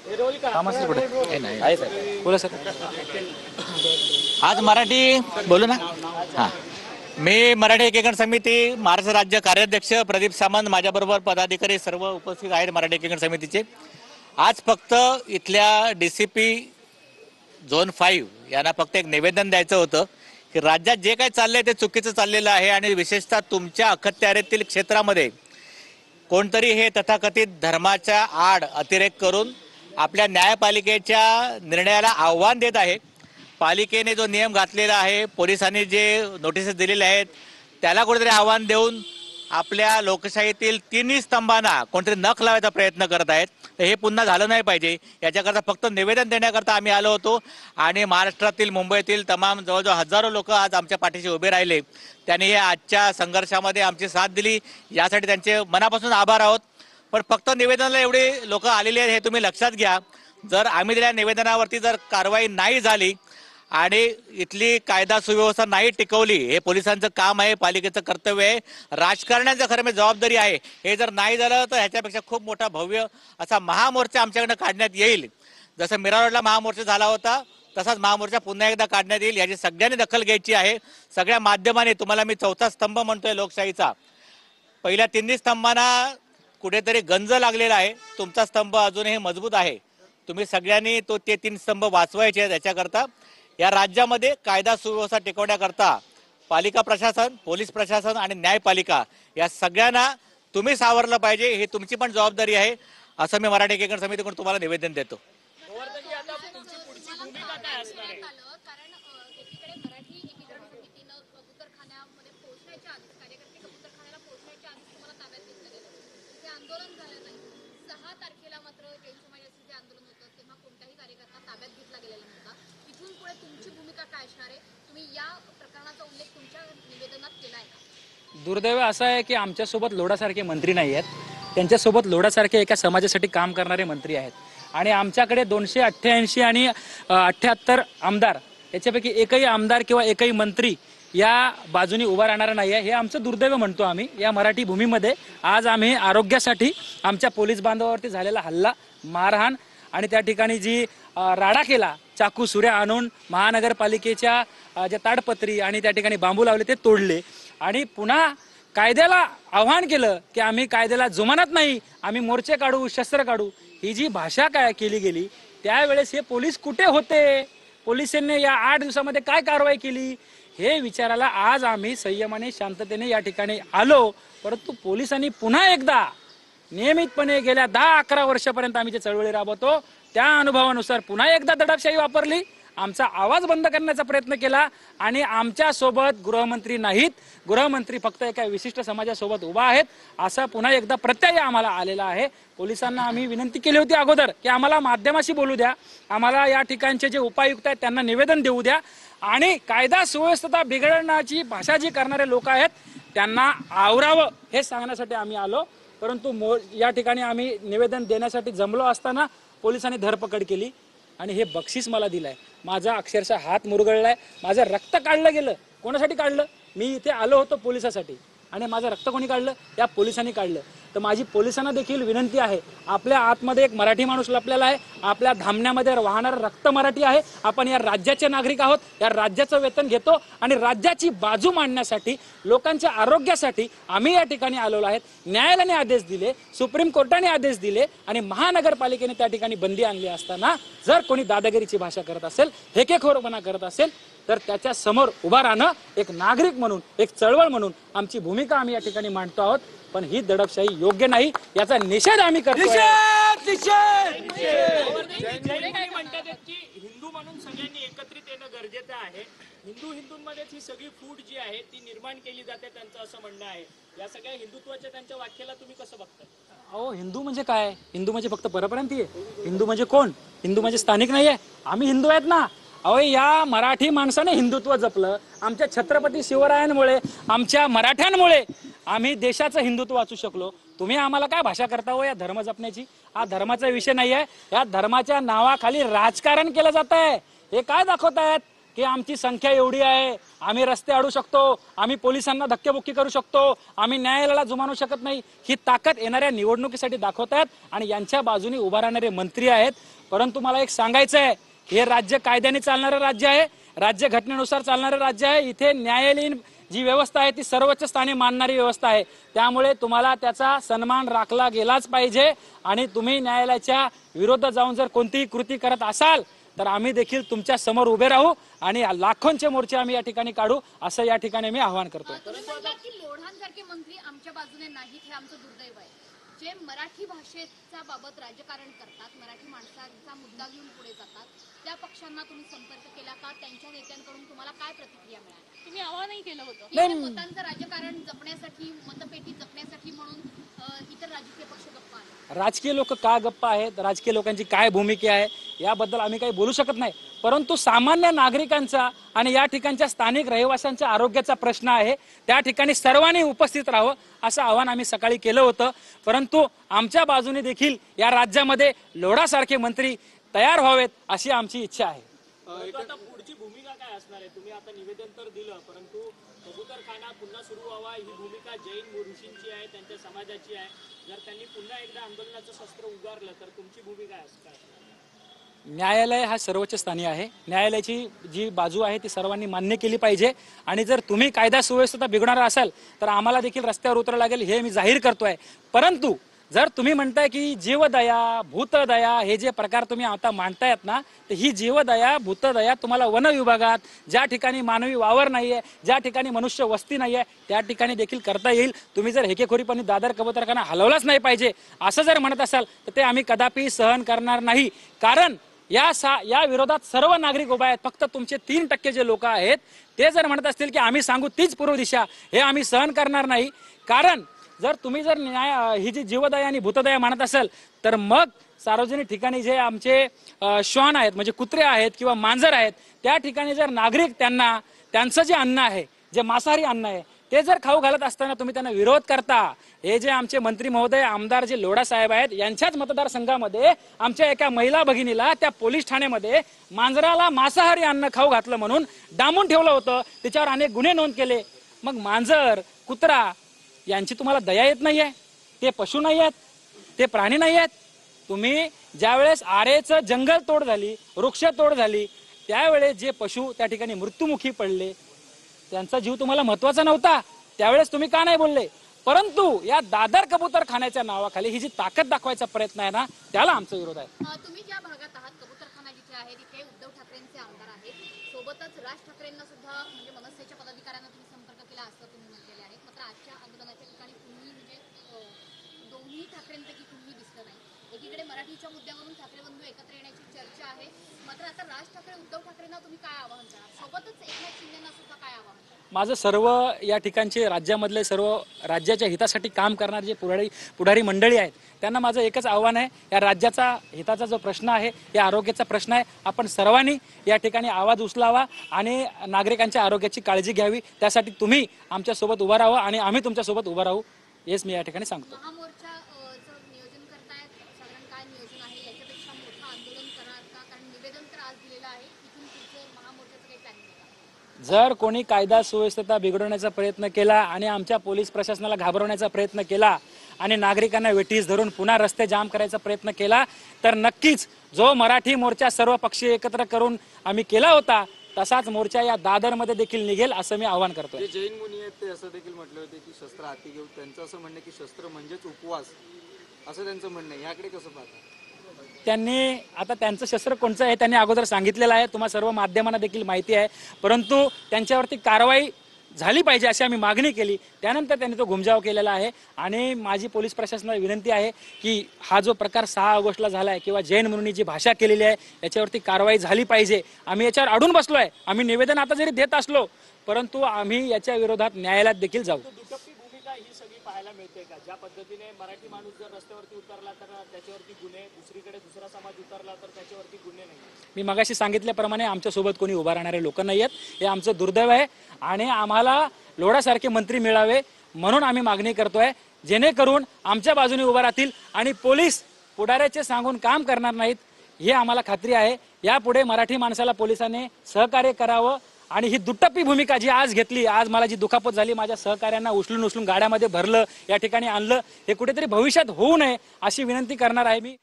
आहे सर, बोला सर. आज मराठी बोलू ना. हां, मी मराठी एकीकरण समिती महाराष्ट्र राज्य कार्याध्यक्ष प्रदीप सामंत, माझ्याबरोबर पदाधिकारी सर्व उपस्थित आहेत मराठी एकीकरण समितीचे. आज फक्त इथल्या DCP झोन 5 यांना फक्त एक निवेदन द्यायचं होतं की राज्यात जे काही चाललंय ते चुकीचं चाललेलं आहे आणि विशेषतः तुमच्या अखत्यारीतील क्षेत्रामध्ये कोणतरी हे तथाकथित धर्माच्या आड अतिरेक करून आपल्या न्यायपालिकेच्या निर्णयाला आव्हान देत आहे. पालिकेने जो नियम घातलेला आहे, पोलिसांनी जे नोटिसेस दिलेले आहेत, त्याला कुठेतरी आव्हान देऊन आपल्या लोकशाहीतील तिन्ही स्तंभांना कोणतरी नख लावायचा प्रयत्न करत आहेत. तर हे पुन्हा झालं नाही पाहिजे, याच्याकरता फक्त निवेदन देण्याकरता आम्ही आलो होतो. आणि महाराष्ट्रातील, मुंबईतील तमाम जवळजवळ हजारो लोक आज आमच्या पाठीशी उभे राहिले. त्यांनी हे आजच्या संघर्षामध्ये आमची साथ दिली, यासाठी त्यांचे मनापासून आभार आहोत. पण फक्त निवेदनाला एवढे लोक आलेले आहेत हे तुम्ही लक्षात घ्या. जर आम्ही दिलेल्या निवेदनावरती जर कारवाई नाही झाली आणि इथली कायदा सुव्यवस्था नाही टिकवली, हे पोलिसांचं काम आहे, पालिकेचं कर्तव्य आहे, राजकारण्यांचं खरं म्हणजे जबाबदारी आहे. हे जर नाही झालं तर ह्याच्यापेक्षा खूप मोठा भव्य असा महामोर्चा आमच्याकडनं काढण्यात येईल. जसं मीरा रोडला महामोर्चा झाला होता तसाच महामोर्चा पुन्हा एकदा काढण्यात येईल. याची सगळ्यांनी दखल घ्यायची आहे. सगळ्या माध्यमांनी, तुम्हाला मी चौथा स्तंभ म्हणतोय लोकशाहीचा, पहिल्या तिन्ही स्तंभांना कुठेतरी गंज लागलेला आहे. तुमचा स्तंभ अजूनही मजबूत आहे. तुम्ही सगळ्यांनी ते 3 स्तंभ वाचवायचे आहेत. याच्याकरता या राज्यामध्ये कायदा सुव्यवस्था टिकवण्याकरता पालिका प्रशासन, पोलीस प्रशासन आणि न्यायपालिका या सगळ्यांना तुम्ही सावरलं पाहिजे. ही तुमची पण जबाबदारी आहे, असं मी मराठी एकीकरण समितीकडून तुम्हाला निवेदन देतो. दुर्दैव असं आहे की आमच्यासोबत लोढासारखे मंत्री नाही आहेत, त्यांच्यासोबत लोढासारखे एका समाजासाठी काम करणारे मंत्री आहेत. आणि आमच्याकडे 288 आणि 78 आमदार, याच्यापैकी एकही आमदार किंवा एकही मंत्री या बाजूने उभा राहणारा नाही आहे. हे आमचं दुर्दैव म्हणतो आम्ही. या मराठी भूमीमध्ये आज आम्ही आरोग्यासाठी आमच्या पोलीस बांधवावरती झालेला हल्ला, मारहाण आणि त्या ठिकाणी जी राडा केला, चाकू सुऱ्या आणून महानगरपालिकेच्या ज्या ताडपत्री आणि त्या ठिकाणी बांबू लावले ते तोडले आणि पुन्हा कायद्याला आव्हान केलं की आम्ही कायद्याला जुमानत नाही, आम्ही मोर्चे काढू, शस्त्र काढू. ही जी भाषा काय केली गेली, त्यावेळेस हे पोलीस कुठे होते, पोलिसांनी या 8 दिवसामध्ये काय कारवाई केली, हे विचारायला आज आम्ही संयमाने, शांततेने या ठिकाणी आलो. परंतु पोलिसांनी पुन्हा एकदा नियमितपणे गेल्या 10-11 वर्षापर्यंत आम्ही जे चळवळी राबवतो त्या अनुभवानुसार पुन्हा एकदा दडपशाही वापरली, आमचा आवाज बंद करण्याचा प्रयत्न केला. आणि आमच्या सोबत गृहमंत्री नाहीत, गृहमंत्री फक्त एका विशिष्ट समाजासोबत उभा आहेत, असा पुन्हा एकदा प्रत्यय आम्हाला आलेला आहे. पोलिसांना आम्ही विनंती केली होती अगोदर की आम्हाला माध्यमाशी बोलू द्या, आम्हाला या ठिकाणचे जे उपायुक्त आहेत त्यांना निवेदन देऊ द्या आणि कायदा सुव्यवस्था बिघडण्याची भाषा जी करणारे लोक आहेत त्यांना आवरावं हे सांगण्यासाठी आम्ही आलो. परंतु या ठिकाणी आम्ही निवेदन देण्यासाठी जमलो असताना पोलिसांनी धरपकड केली आणि हे बक्षीस मला दिलंय. माझा अक्षरशः हात मुरगळलाय, माझं रक्त काढलं गेलं. कोणासाठी काढलं? मी इथे आलो होतो पोलिसासाठी आणि माझं रक्त कोणी काढलं? या पोलिसांनी काढलं. तर माझी पोलिसांना देखील विनंती आहे, आपल्या आतमध्ये एक मराठी माणूस लपलेला आहे, आपल्या धामण्यामध्ये वाहणारं रक्त मराठी आहे. आपण या राज्याचे नागरिक आहोत, या राज्याचं वेतन घेतो आणि राज्याची बाजू मांडण्यासाठी, लोकांच्या आरोग्यासाठी आम्ही या ठिकाणी आलेलो आहेत. न्यायालयाने आदेश दिले, सुप्रीम कोर्टाने आदेश दिले आणि महानगरपालिकेने त्या ठिकाणी बंदी आणली असताना जर कोणी दादागिरीची भाषा करत असेल, हेकेखोरपणा करत असेल तर त्याच्या समोर उभा राहणं एक नागरिक म्हणून, एक चळवळ म्हणून आमची भूमिका आम्ही या ठिकाणी मांडतो आहोत. पण ही दडपशाही योग्य नाही, याचा निषेध आम्ही करतो. म्हणतात की हिंदू म्हणून सगळ्यांनी एकत्रित येणं गरजेचं आहे. हिंदूंमध्येच ही सगळी फूट जी आहे ती निर्माण केली जाते, त्यांचं असं म्हणणं आहे. या सगळ्या हिंदुत्वाच्या त्यांच्या व्याख्येला तुम्ही कसं बघता? अहो, हिंदू म्हणजे काय? हिंदू म्हणजे फक्त परप्रांतीय? हिंदू म्हणजे कोण? हिंदू म्हणजे स्थानिक नाहीये? आम्ही हिंदू आहेत ना. अहो, या मराठी माणसाने हिंदुत्व जपलं. आमच्या छत्रपती शिवरायांमुळे, आमच्या मराठ्यांमुळे आम्ही देशाचं हिंदुत्व वाचू शकलो. तुम्ही आम्हाला काय भाषा करता हो या धर्म जपण्याची? हा धर्माचा विषय नाही आहे. या धर्माच्या नावाखाली राजकारण केलं जात आहे. हे काय दाखवतायत की आमची संख्या एवढी आहे, आम्ही रस्ते अडू शकतो, आम्ही पोलिसांना धक्केबुक्की करू शकतो, आम्ही न्यायालयाला जुमानू शकत नाही, ही ताकद येणाऱ्या निवडणुकीसाठी दाखवतात आणि यांच्या बाजूने उभा राहणारे मंत्री आहेत. परंतु मला एक सांगायचं आहे, हे राज्य कायद्याने चालणारं राज्य आहे, राज्य घटनेनुसार चालणारं राज्य आहे. इथे न्यायालयीन जी व्यवस्था आहे ती सर्वोच्च स्थानी मानणारी व्यवस्था आहे. त्यामुळे तुम्हाला त्याचा सन्मान राखला गेलाच पाहिजे आणि तुम्ही न्यायालयाच्या विरोधात जाऊन जर कोणतीही कृती करत असाल तर आम्ही देखील तुमच्या समोर उभे राहू आणि लाखोंचे मोर्चे आम्ही या ठिकाणी काढू, असं या ठिकाणी मी आवाहन करतो. लोढांसारखे मंत्री आमच्या बाजूने नाहीत हे आमचं दुर्दैव आहे. जे मराठी भाषेच्या बाबत राजकारण करतात, मराठी माणसांचा मुद्दा घेऊन पुढे जातात, त्या पक्षांना तुम्ही संपर्क केला का? त्यांच्या नेत्यांकडून तुम्हाला काय प्रतिक्रिया मिळाली? तुम्ही आवाहनही केलं होतं मतांचं राजकारण जपण्यासाठी, मतपेटी जपण्यासाठी म्हणून इतर राजकीय पक्ष गप्प आहेत. राजकीय लोक का गप्प आहेत, राजकीय लोकांची काय भूमिका आहे याबद्दल आम्ही काही बोलू शकत नाही. परंतु सामान्य नागरिकांचा आणि या ठिकाणच्या स्थानिक रहिवाशांच्या आरोग्याचा प्रश्न आहे, त्या ठिकाणी सर्वांनी उपस्थित राहावं असं आवाहन आम्ही सकाळी केलं होतं. परंतु आमच्या बाजूने देखील या राज्यामध्ये लोढासारखे मंत्री तयार व्हावेत अशी आमची इच्छा आहे. आता पुढची भूमिका काय असणार आहे? तुम्ही आता निवेदन तर दिलं, परंतु कबूतरखाना पुन्हा सुरू व्हावा ही भूमिका जैन ऋषींची आहे, त्यांच्या समाजाची आहे. जर त्यांनी पुन्हा एकदा आंदोलनाचं शस्त्र उगारलं तर तुमची भूमिका असणार? न्यायालय हा सर्वोच्च स्थानी आहे, न्यायालयाची जी बाजू आहे ती सर्वांनी मान्य केली पाहिजे आणि जर तुम्ही कायदा सुव्यवस्था बिघडणार असाल तर आम्हाला देखील रस्त्यावर उतरावं लागेल हे मी जाहीर करतोय. परंतु जर तुम्ही म्हणताय की जीवदया भूतदया हे जे प्रकार तुम्ही आता मांडतायत ना, तर ही जीवदया भूतदया तुम्हाला वन विभागात ज्या ठिकाणी मानवी वावर नाहीये, ज्या ठिकाणी मनुष्य वस्ती नाहीये त्या ठिकाणी देखील करता येईल. तुम्ही जर हेकेखोरीपणे दादर कबूतरखाना हलवलाच नाही पाहिजे असं जर म्हणत असाल तर ते आम्ही कदापि सहन करणार नाही. कारण या विरोधात सर्व नागरिक उभा आहेत. फक्त तुमचे 3% जे लोक आहेत ते जर म्हणत असतील की आम्ही सांगू तीच पूर्व दिशा, हे आम्ही सहन करणार नाही. कारण जर तुम्ही जर ही जी जीवदया आणि भूतदया मानत असाल तर मग सार्वजनिक ठिकाणी जे आमचे श्वान आहेत म्हणजे कुत्रे आहेत किंवा मांजर आहेत त्या ठिकाणी जर नागरिक त्यांचं जे अन्न आहे, जे मांसाहारी अन्न आहे ते जर खाऊ घालत असताना तुम्ही त्यांना विरोध करता. हे जे आमचे मंत्री महोदय आमदार जे लोढा साहेब आहेत यांच्याच मतदारसंघामध्ये आमच्या एका महिला भगिनीला त्या पोलीस ठाण्यामध्ये मांजराला मांसाहारी अन्न खाऊ घातलं म्हणून डांबून ठेवलं होतं, त्याच्यावर अनेक गुन्हे नोंद केले. मग मांजर कुत्रा यांची तुम्हाला दया येत नाहीये? ते पशु नाही आहेत, ते प्राणी नाही आहेत. तुम्ही ज्यावेळेस आरेचं जंगल तोड झाली, वृक्ष तोड झाली त्यावेळेस जे पशु त्या ठिकाणी मृत्युमुखी पडले त्यांचा जीव तुम्हाला महत्वाचा नव्हता, त्यावेळेस तुम्ही का नाही बोलले? परंतु या दादर कबूतरखान्याच्या नावाखाली ही जी ताकद दाखवायचा प्रयत्न आहे ना त्याला आमचा विरोध आहे. तुम्ही ज्या भागात आहात कबूतरखाना जिथे आहे तिथे उद्धव ठाकरेंचे आमदार आहेत, सोबतच राज ठाकरेंना सुद्धा म्हणजे मनसेच्या पदाधिकाऱ्यांना तुम्ही संपर्क केला असं तुम्ही म्हटलेले आहे. मात्र आजच्या आंदोलनाच्या ठिकाणी तुम्ही म्हणजे दोन्ही ठाकरेंपैकी तुम्ही दिसलं नाही. एकीकडे मराठीच्या मुद्द्यावरून ठाकरे बंधू एकत्र येण्याची चर्चा आहे, मात्र आता राज ठाकरे उद्धव ठाकरेंना तुम्ही काय आवाहन कराल? सोबतच एकनाथ शिंदेना सुद्धा काय आवाहन? माझं सर्व या ठिकाणचे राज्यामधले सर्व राज्याच्या हितासाठी काम करणारे जे पुढारी मंडळी आहेत त्यांना माझं एकच आव्हान आहे, या राज्याचा हिताचा जो प्रश्न आहे, या आरोग्याचा प्रश्न आहे, आपण सर्वांनी या ठिकाणी आवाज उचलावा आणि नागरिकांच्या आरोग्याची काळजी घ्यावी. त्यासाठी तुम्ही आमच्यासोबत उभा राहावं आणि आम्ही तुमच्यासोबत उभा राहू हेच मी या ठिकाणी सांगतो. महामोर्चाचं नियोजन करतायत, साधारण काय नियोजन आहे? याच्यापेक्षा मोठं आंदोलन करणार का? कारण निवेदन तर आज दिलेलं आहे, इथून पुढचं महामोर्चाचं काही प्लॅनिंग आहे का? जर कोणी कायदा सुव्यवस्था बिघडवण्याचा प्रयत्न केला आणि आमच्या पोलीस प्रशासनाला घाबरवण्याचा प्रयत्न केला आणि नागरिकांना वेठीस धरून पुन्हा रस्ते जाम करायचा प्रयत्न केला तर नक्कीच जो मराठी मोर्चा सर्व पक्षीय एकत्र करून आम्ही केला होता तसाच मोर्चा या दादरमध्ये देखील निघेल असं मी आवाहन करतो. जे जैन मुनी आहेत ते असं देखील म्हटले होते की शस्त्र हाती घेऊ, त्यांचं असं म्हणणं की शस्त्र म्हणजेच उपवास असं त्यांचं म्हणणं आहे. याकडे कसं पाहता? त्यांनी आता त्यांचं शस्त्र कोणचं आहे त्यांनी अगोदर सांगितलेलं आहे, तुम्हाला सर्व माध्यमांना देखील माहिती आहे. परंतु त्यांच्यावरती कारवाई झाली पाहिजे अशी आम्ही मागणी केली, त्यानंतर त्यांनी तो घुमजाव केलेला आहे. आणि माझी पोलीस प्रशासनाला विनंती आहे की हा जो प्रकार 6 ऑगस्टला झाला आहे किंवा जैन म्हणून जी भाषा केलेली आहे याच्यावरती कारवाई झाली पाहिजे. आम्ही याच्यावर अडून बसलो आहे, आम्ही निवेदन आता जरी देत असलो परंतु आम्ही याच्या विरोधात न्यायालयात देखील जाऊ. दुटप्पी भूमिका ही सगळी पाहायला मिळते का? ज्या पद्धतीने मराठी माणूस जर रस्त्यावरती उतरला तर त्याच्यावरती गुन्हे, दुसरीकडे दुसरा समाज उतरला तर त्याच्यावरती गुन्हे नाही. मी मगाशी सांगितल्याप्रमाणे आमच्यासोबत कोणी उभा राहणारे लोक नाही आहेत, हे आमचं दुर्दैव आहे. आणि आम्हाला लोढासारखे मंत्री मिळावे म्हणून आम्ही मागणी करतोय, जेणेकरून आमच्या बाजूने उभा राहतील आणि पोलीस पुढाऱ्याचे सांगून काम करणार नाहीत, हे आम्हाला खात्री आहे. यापुढे मराठी माणसाला पोलिसांनी सहकार्य करावं आणि ही दुटप्पी भूमिका जी आज घेतली, आज मला जी दुखापत झाली, माझ्या सहकाऱ्यांना उचलून गाड्यामध्ये भरलं, या ठिकाणी आणलं, हे कुठेतरी भविष्यात होऊ नये अशी विनंती करणार आहे मी.